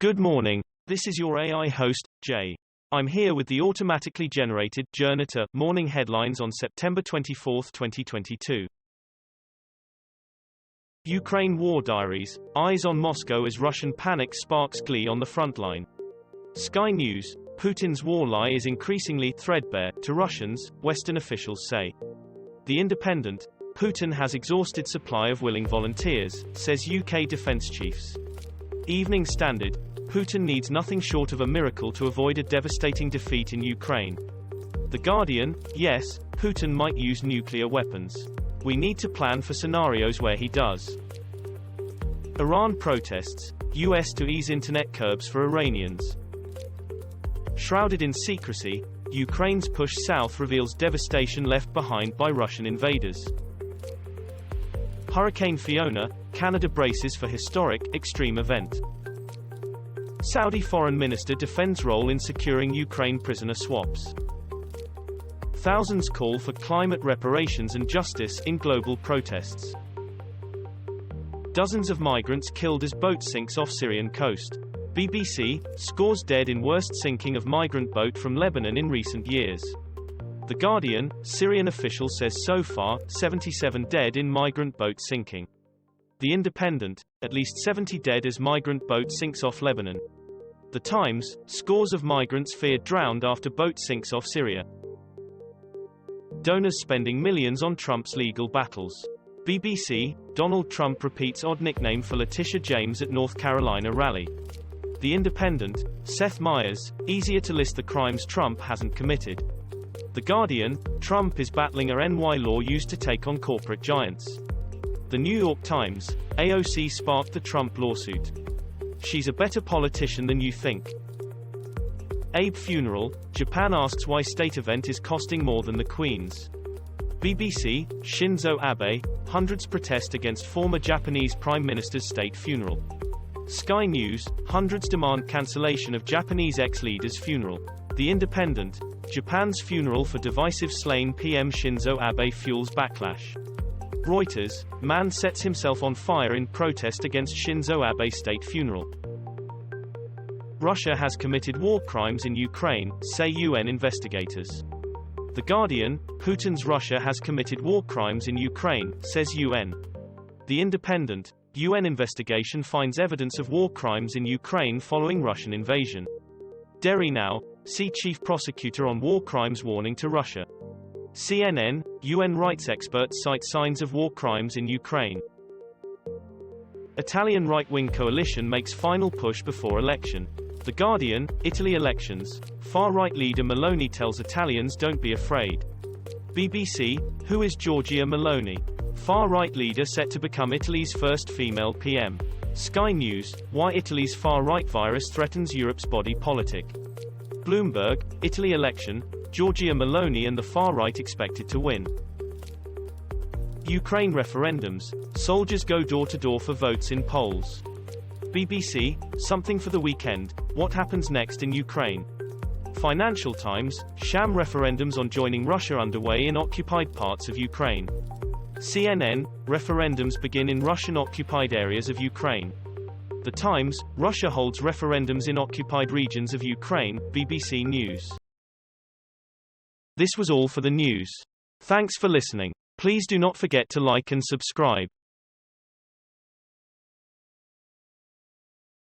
Good morning. This is your AI host, Jay. I'm here with the automatically generated Journato morning headlines on September 24, 2022. Ukraine War Diaries. Eyes on Moscow as Russian panic sparks glee on the front line. Sky News. Putin's war lie is increasingly threadbare to Russians, Western officials say. The Independent. Putin has exhausted supply of willing volunteers, says UK defense chiefs. Evening Standard. Putin needs nothing short of a miracle to avoid a devastating defeat in Ukraine. The Guardian. Yes, Putin might use nuclear weapons. We need to plan for scenarios where he does. Iran protests. US to ease internet curbs for Iranians. Shrouded in secrecy. Ukraine's push south reveals devastation left behind by Russian invaders. Hurricane Fiona. Canada braces for historic, extreme event. Saudi Foreign Minister defends role in securing Ukraine prisoner swaps. Thousands call for climate reparations and justice in global protests. Dozens of migrants killed as boat sinks off Syrian coast. BBC. Scores dead in worst sinking of migrant boat from Lebanon in recent years. The Guardian. Syrian official says so far, 77 dead in migrant boat sinking. The Independent. At least 70 dead as migrant boat sinks off Lebanon. The Times. Scores of migrants feared drowned after boat sinks off Syria. Donors spending millions on Trump's legal battles. BBC. Donald Trump repeats odd nickname for Letitia James at North Carolina rally. The Independent. Seth Meyers. Easier to list the crimes Trump hasn't committed. The Guardian. Trump is battling a NY law used to take on corporate giants. The New York Times. AOC sparked the Trump lawsuit. She's a better politician than you think. Abe funeral. Japan asks why state event is costing more than the Queen's. BBC. Shinzo Abe. Hundreds protest against former Japanese Prime Minister's state funeral. Sky News. Hundreds demand cancellation of Japanese ex-leader's funeral. The Independent. Japan's funeral for divisive slain PM Shinzo Abe fuels backlash. Reuters. Man sets himself on fire in protest against Shinzo Abe's state funeral. Russia has committed war crimes in Ukraine, say UN investigators. The Guardian. Putin's Russia has committed war crimes in Ukraine, says UN. The Independent. UN investigation finds evidence of war crimes in Ukraine following Russian invasion. Derry Now. See Chief Prosecutor on War Crimes warning to Russia. CNN. UN rights experts cite signs of war crimes in Ukraine. Italian right-wing coalition makes final push before election. The Guardian. Italy elections. Far-right leader Meloni tells Italians don't be afraid. BBC. Who is Giorgia Meloni? Far-right leader set to become Italy's first female PM. Sky News. Why Italy's far-right virus threatens Europe's body politic. Bloomberg. Italy election. Giorgia Meloni and the far-right expected to win. Ukraine referendums. Soldiers go door-to-door for votes in polls. BBC. Something for the weekend. What happens next in Ukraine? Financial Times. Sham referendums on joining Russia underway in occupied parts of Ukraine. CNN. Referendums begin in Russian-occupied areas of Ukraine. The Times. Russia holds referendums in occupied regions of Ukraine. BBC News. This was all for the news. Thanks for listening. Please do not forget to like and subscribe.